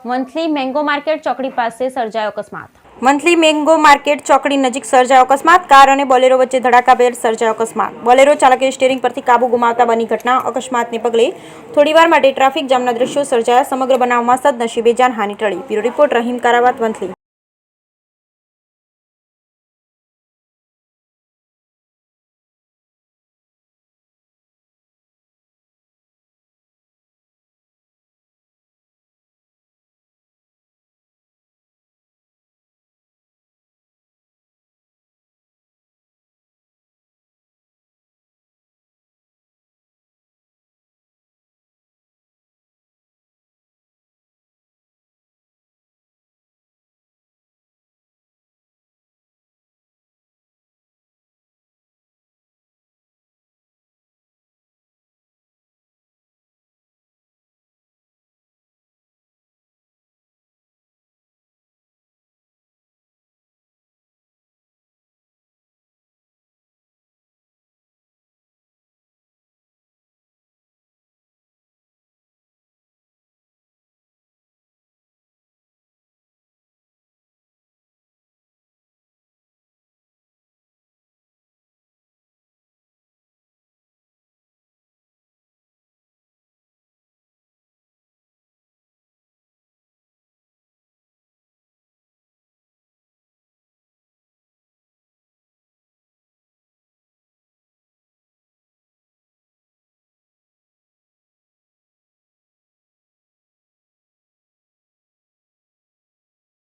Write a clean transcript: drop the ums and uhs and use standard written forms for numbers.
Monthly mango market ચોકડી પાસે સર્જાયો અકસ્માત. મંથલી મેંગો માર્કેટ ચોકડી નજીક સર્જાયો અકસ્માત. કાર અને બોલેરો વચ્ચે ધડાકાભેર સર્જાયો અકસ્માત. બોલેરો ચાલકે સ્ટીયરિંગ પરથી કાબુ ગુમાવતા બની ઘટના. અકસ્માતને પગલે થોડીવાર માટે ટ્રાફિક જામના દ્રશ્યો સર્જાયા. સમગ્ર બનાવમાં સદનસીબે જાનહાનિ ટળી. બ્યુરો રિપોર્ટ રહીમ કારાવાત, વંથલી.